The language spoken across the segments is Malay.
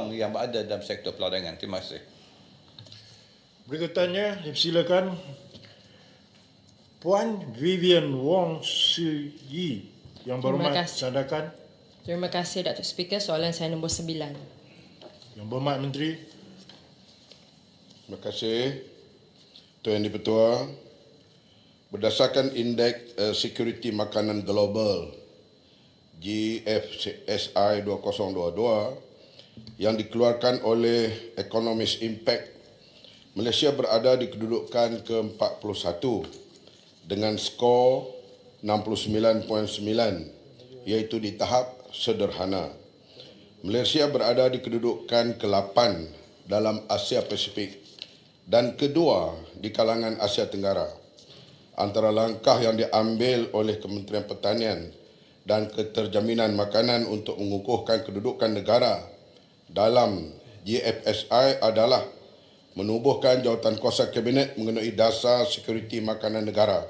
peluang yang ada dalam sektor perdagangan. Terima kasih. Berikutnya, silakan Puan Vivian Wong Sui Yi yang Terima berhormat kasih. sandakan. Terima kasih Datuk Speaker. Soalan saya nombor 9. Yang berhormat Menteri. Terima kasih Tuan Yang Di-Pertua. Berdasarkan Indeks Security Makanan Global GFSI 2022 yang dikeluarkan oleh Economist Impact, Malaysia berada di kedudukan ke-41 dengan skor 69.9 iaitu di tahap sederhana. Malaysia berada di kedudukan ke-8 dalam Asia Pasifik dan kedua di kalangan Asia Tenggara. Antara langkah yang diambil oleh Kementerian Pertanian dan Keterjaminan Makanan untuk mengukuhkan kedudukan negara dalam GFSI adalah menubuhkan Jawatankuasa Kabinet mengenai dasar sekuriti makanan negara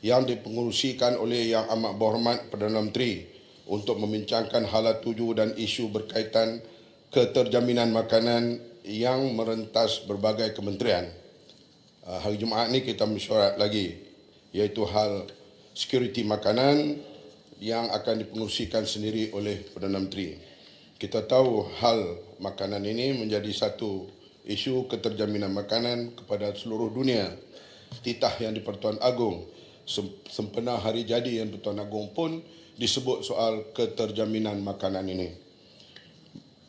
yang dipengerusikan oleh Yang Amat Berhormat Perdana Menteri untuk membincangkan hala tuju dan isu berkaitan keterjaminan makanan yang merentas berbagai kementerian. Hari Jumaat ni kita mesyuarat lagi, iaitu hal sekuriti makanan yang akan dipengerusikan sendiri oleh Perdana Menteri. Kita tahu hal makanan ini menjadi satu isu keterjaminan makanan kepada seluruh dunia. Titah yang di-Pertuan Agong, sempena hari jadi yang Pertuan Agong pun disebut soal keterjaminan makanan ini.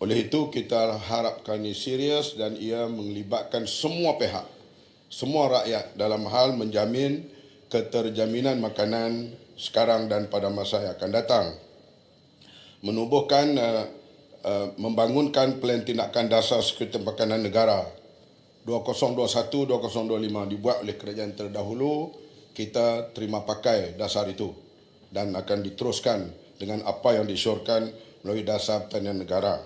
Oleh itu kita harapkan ini serius dan ia melibatkan semua pihak, semua rakyat dalam hal menjamin keterjaminan makanan sekarang dan pada masa yang akan datang. Menubuhkan, membangunkan Pelan Tindakan Dasar Sekuriti Makanan Negara 2021-2025 dibuat oleh kerajaan terdahulu. Kita terima pakai dasar itu dan akan diteruskan dengan apa yang disyorkan melalui Dasar Pertanian Negara.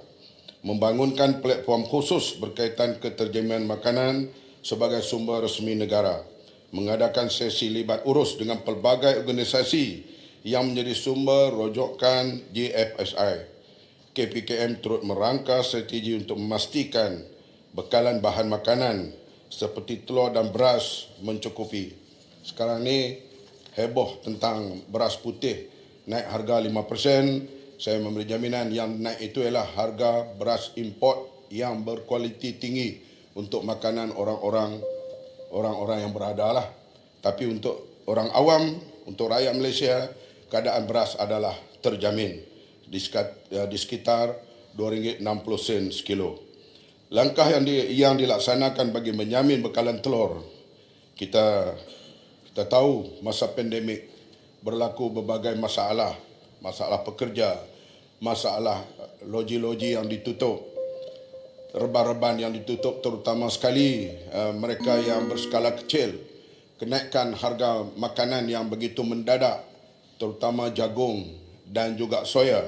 Membangunkan platform khusus berkaitan keterjaminan makanan sebagai sumber resmi negara. Mengadakan sesi libat urus dengan pelbagai organisasi yang menjadi sumber rojokan GFSI. KPKM turut merangka strategi untuk memastikan bekalan bahan makanan seperti telur dan beras mencukupi. Sekarang ni heboh tentang beras putih naik harga 5%. Saya memberi jaminan yang naik itu ialah harga beras import yang berkualiti tinggi untuk makanan orang-orang yang berada lah. Tapi untuk orang awam, untuk rakyat Malaysia, keadaan beras adalah terjamin di sekitar RM2.60 sekilo. Langkah yang dilaksanakan bagi menjamin bekalan telur. Kita tahu masa pandemik berlaku berbagai masalah, masalah pekerja, masalah loji-loji yang ditutup, reban-reban yang ditutup, terutama sekali mereka yang berskala kecil. Kenaikan harga makanan yang begitu mendadak, terutama jagung dan juga soya.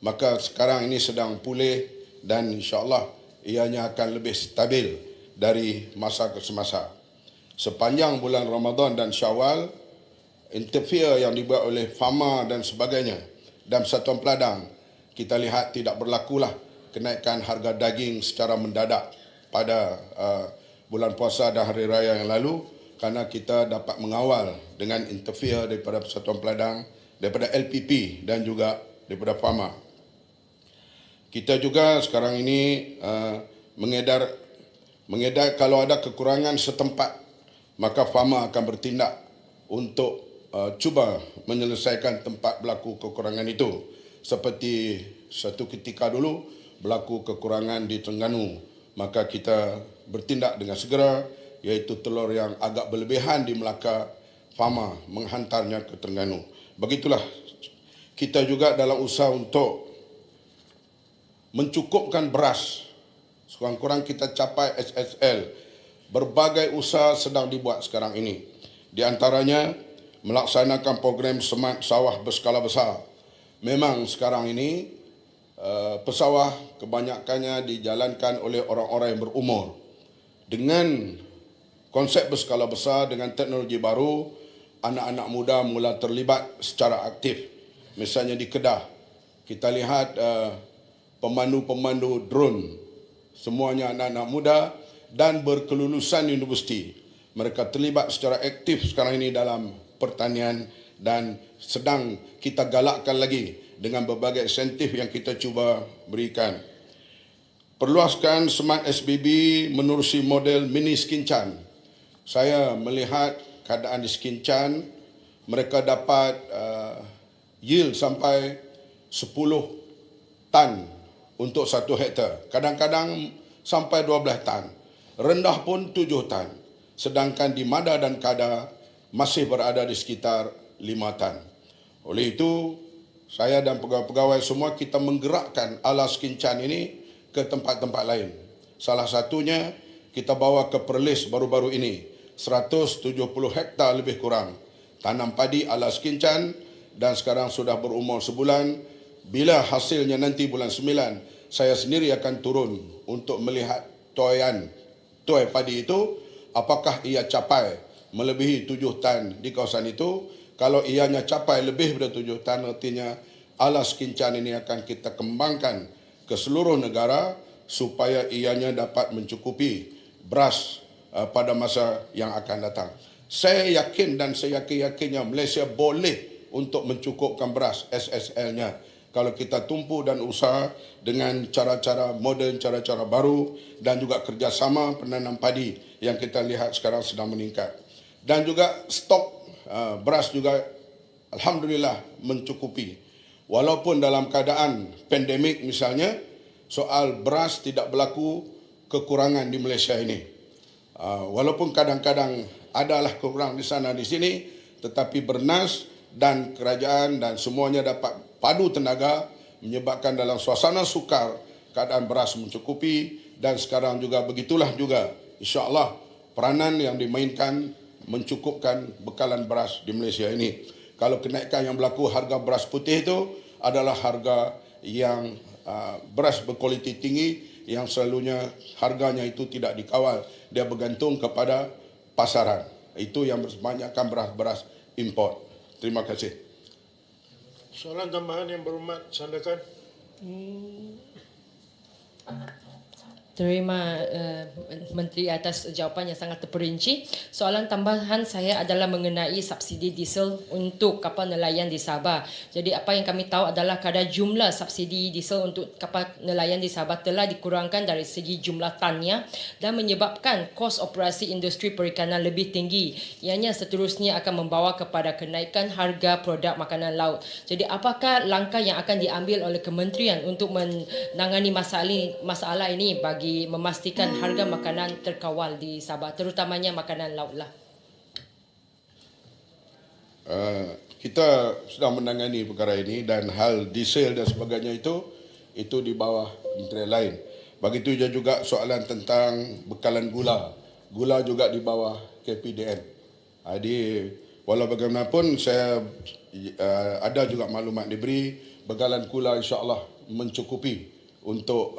Maka sekarang ini sedang pulih dan insya-Allah ianya akan lebih stabil dari masa ke semasa. Sepanjang bulan Ramadan dan Syawal, interfere yang dibuat oleh Fama dan sebagainya dan Satuan Peladang, kita lihat tidak berlakulah kenaikan harga daging secara mendadak pada bulan puasa dan hari raya yang lalu, kerana kita dapat mengawal dengan interfere daripada Persatuan Peladang, daripada LPP dan juga daripada Fama. Kita juga sekarang ini mengedar kalau ada kekurangan setempat, maka Fama akan bertindak untuk cuba menyelesaikan tempat berlaku kekurangan itu. Seperti satu ketika dulu berlaku kekurangan di Terengganu, maka kita bertindak dengan segera, iaitu telur yang agak berlebihan di Melaka, Fama menghantarnya ke Terengganu. Begitulah kita juga dalam usaha untuk mencukupkan beras. Sekurang-kurang kita capai SSL. Berbagai usaha sedang dibuat sekarang ini. Di antaranya melaksanakan program Semat Sawah Berskala Besar. Memang sekarang ini pesawah kebanyakannya dijalankan oleh orang-orang yang berumur. Dengan konsep berskala besar, dengan teknologi baru, anak-anak muda mula terlibat secara aktif. Misalnya di Kedah, kita lihat pemandu-pemandu drone, semuanya anak-anak muda dan berkelulusan universiti. Mereka terlibat secara aktif sekarang ini dalam pertanian dan sedang kita galakkan lagi dengan berbagai insentif yang kita cuba berikan. Perluaskan Smart SBB menerusi model mini Skincan. Saya melihat keadaan di Skincan, mereka dapat yield sampai 10 tan untuk 1 hektar. Kadang-kadang sampai 12 tan. Rendah pun 7 tan. Sedangkan di Mada dan Kada masih berada di sekitar 5 tan. Oleh itu, saya dan pegawai-pegawai semua kita menggerakkan ala Skincan ini ke tempat-tempat lain. Salah satunya kita bawa ke Perlis baru-baru ini. 170 hektar lebih kurang. Tanam padi ala Skincan dan sekarang sudah berumur sebulan. Bila hasilnya nanti bulan 9, saya sendiri akan turun untuk melihat tuai padi itu, apakah ia capai melebihi 7 tan di kawasan itu. Kalau ianya capai lebih dari 7 tan, artinya ala Skincan ini akan kita kembangkan ke seluruh negara supaya ianya dapat mencukupi beras pada masa yang akan datang. Saya yakin dan saya yakin-yakinnya Malaysia boleh untuk mencukupkan beras SSL-nya kalau kita tumpu dan usaha dengan cara-cara moden, cara-cara baru dan juga kerjasama penanam padi yang kita lihat sekarang sedang meningkat. Dan juga stok beras juga alhamdulillah mencukupi. Walaupun dalam keadaan pandemik misalnya, soal beras tidak berlaku kekurangan di Malaysia ini. Walaupun kadang-kadang adalah kekurangan di sana di sini, tetapi Bernas dan kerajaan dan semuanya dapat padu tenaga menyebabkan dalam suasana sukar keadaan beras mencukupi. Dan sekarang juga begitulah juga insya-Allah peranan yang dimainkan mencukupkan bekalan beras di Malaysia ini. Kalau kenaikan yang berlaku harga beras putih itu adalah harga yang beras berkualiti tinggi yang selalunya harganya itu tidak dikawal. Dia bergantung kepada pasaran. Itu yang banyakkan beras-beras import. Terima kasih. Soalan tambahan yang berhormat, sandakan. Terima Menteri atas jawapan yang sangat terperinci. Soalan tambahan saya adalah mengenai subsidi diesel untuk kapal nelayan di Sabah. Jadi apa yang kami tahu adalah kadar jumlah subsidi diesel untuk kapal nelayan di Sabah telah dikurangkan dari segi jumlah tannya dan menyebabkan kos operasi industri perikanan lebih tinggi. Ianya seterusnya akan membawa kepada kenaikan harga produk makanan laut. Jadi apakah langkah yang akan diambil oleh kementerian untuk menangani masalah ini bagi memastikan harga makanan terkawal di Sabah, terutamanya makanan laut lah? Kita sedang menangani perkara ini dan hal diesel dan sebagainya itu di bawah kementerian lain. Begitu juga soalan tentang bekalan gula. Gula juga di bawah KPDN. Jadi walau bagaimanapun saya ada juga maklumat diberi bekalan gula insya-Allah mencukupi untuk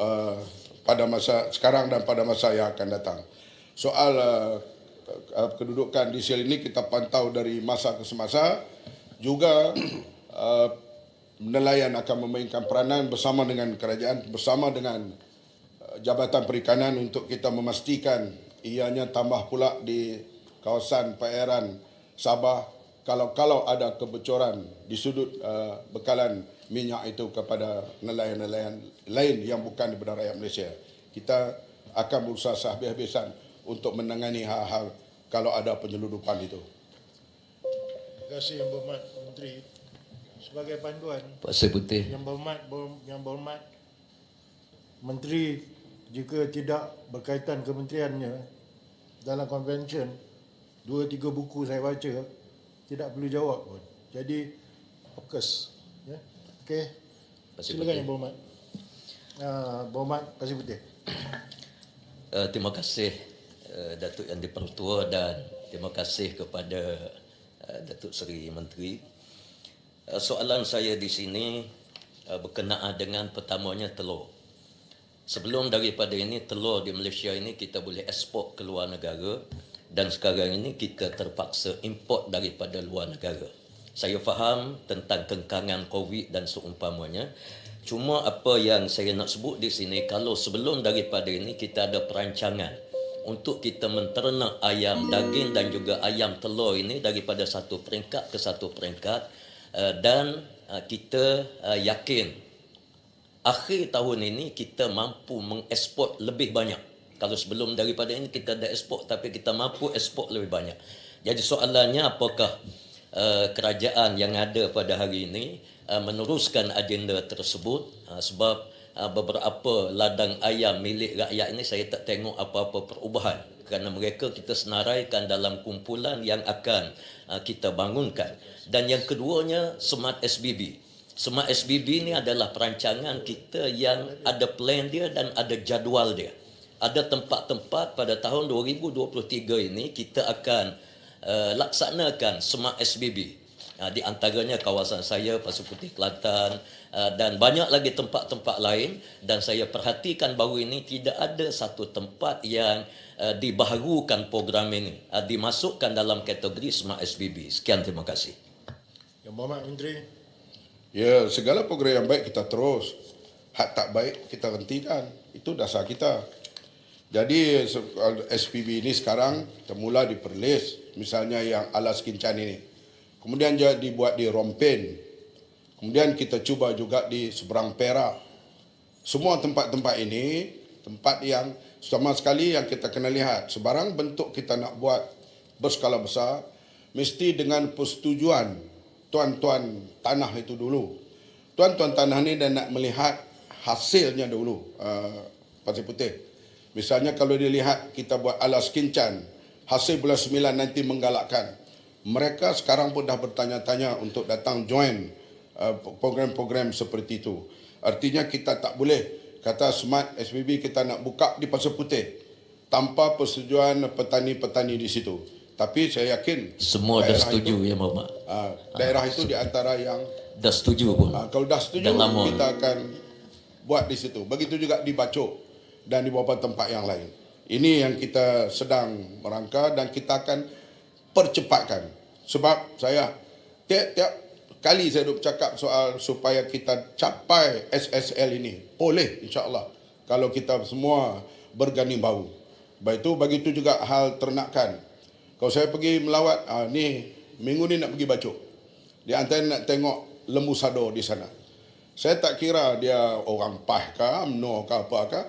pada masa sekarang dan pada masa yang akan datang. Soal kedudukan diesel ini kita pantau dari masa ke semasa. Juga nelayan akan memainkan peranan bersama dengan kerajaan, bersama dengan Jabatan Perikanan untuk kita memastikan ianya tambah pula di kawasan perairan Sabah kalau ada kebocoran di sudut bekalan minyak itu kepada nelayan-nelayan lain yang bukan di benar rakyat Malaysia. Kita akan berusaha habis-habisan untuk menangani hal-hal kalau ada penyeludupan itu. Terima kasih Yang Berhormat Menteri. Sebagai panduan, Pasir Putih. Yang Berhormat Menteri, jika tidak berkaitan kementeriannya dalam konvensyen, 2-3 buku saya baca, tidak perlu jawab pun. Jadi fokus. Ya. Okey. Silakan Yang Berhormat. Berhormat Pasir Putih. Terima kasih Datuk Yang Dipertua dan terima kasih kepada Datuk Seri Menteri. Soalan saya di sini berkenaan dengan pertamanya telur. Sebelum daripada ini, telur di Malaysia ini kita boleh ekspor ke luar negara dan sekarang ini kita terpaksa import daripada luar negara. Saya faham tentang kengkangan COVID dan seumpamanya. Cuma apa yang saya nak sebut di sini, kalau sebelum daripada ini kita ada perancangan untuk kita menternak ayam daging dan juga ayam telur ini daripada satu peringkat ke satu peringkat, dan kita yakin akhir tahun ini kita mampu mengeksport lebih banyak. Kalau sebelum daripada ini kita ada ekspor, tapi kita mampu ekspor lebih banyak. Jadi soalannya, apakah kerajaan yang ada pada hari ini meneruskan agenda tersebut, sebab beberapa ladang ayam milik rakyat ini saya tak tengok apa-apa perubahan, kerana mereka kita senaraikan dalam kumpulan yang akan kita bangunkan. Dan yang keduanya, Smart SBB. Smart SBB ini adalah perancangan kita yang ada plan dia dan ada jadual dia. Ada tempat-tempat pada tahun 2023 ini kita akan laksanakan Smart SBB. Di antaranya kawasan saya, Pasir Putih Kelantan, dan banyak lagi tempat-tempat lain. Dan saya perhatikan bahawa ini tidak ada satu tempat yang dibaharukan program ini, dimasukkan dalam kategori Smart SBB. Sekian, terima kasih. Yang Berhormat Menteri. Ya, segala program yang baik kita terus. Hak tak baik kita hentikan. Itu dasar kita. Jadi SPB ini sekarang kita mula di Perlis, misalnya yang Alas Kincan ini. Kemudian dibuat di Rompen. Kemudian kita cuba juga di seberang Perak. Semua tempat-tempat ini, tempat yang sama sekali yang kita kena lihat. Sebarang bentuk kita nak buat berskala besar, mesti dengan persetujuan tuan-tuan tanah itu dulu. Tuan-tuan tanah ini dan nak melihat hasilnya dulu, Pasir Putih. Misalnya kalau dilihat kita buat Alas Kincan, hasil bulan 9 nanti menggalakkan. Mereka sekarang pun dah bertanya-tanya untuk datang join program-program seperti itu. Artinya kita tak boleh kata Smart SBB kita nak buka di Pasir Putih tanpa persetujuan petani-petani di situ. Tapi saya yakin semua dah setuju, ya Mama. Daerah itu di antara yang dah setuju pun. Kalau dah setuju kita akan buat di situ. Begitu juga di Bacok dan di beberapa tempat yang lain. Ini yang kita sedang merangka dan kita akan percepatkan. Sebab saya tiap-tiap kali saya duk bercakap soal supaya kita capai SSL ini. Boleh insya-Allah kalau kita semua berganding bahu. Begitu juga hal ternakan. Kalau saya pergi melawat, ni minggu ni nak pergi Bacok. Di antara nak tengok lembu sado di sana. Saya tak kira dia orang Pah ke, UMNO ke apa ke.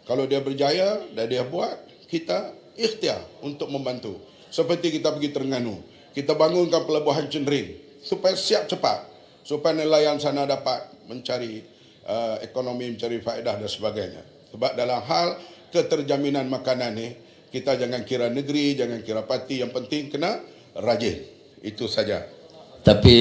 Kalau dia berjaya dan dia buat, kita ikhtiar untuk membantu. Seperti kita pergi Terengganu, kita bangunkan pelabuhan Cendering supaya siap cepat, supaya nelayan sana dapat mencari ekonomi, mencari faedah dan sebagainya. Sebab dalam hal keterjaminan makanan ni, kita jangan kira negeri, jangan kira parti, yang penting kena rajin. Itu saja. Tapi